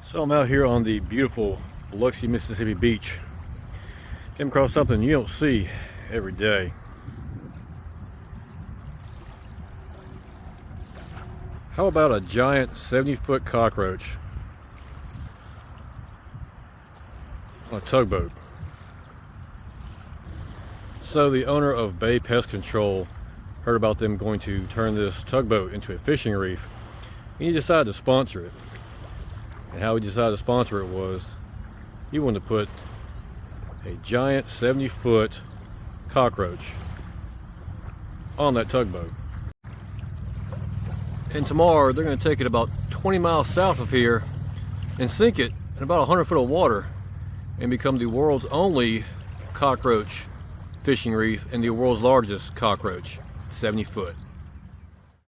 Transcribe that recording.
So I'm out here on the beautiful Biloxi, Mississippi beach. Came across something you don't see every day. How about a giant 70-foot cockroach on a tugboat? So the owner of Bay Pest Control heard about them going to turn this tugboat into a fishing reef, and he decided to sponsor it. And how he decided to sponsor it was he wanted to put a giant 70-foot cockroach on that tugboat. And tomorrow they're going to take it about 20 miles south of here and sink it in about 100 foot of water and become the world's only cockroach fishing reef and the world's largest cockroach, 70 foot.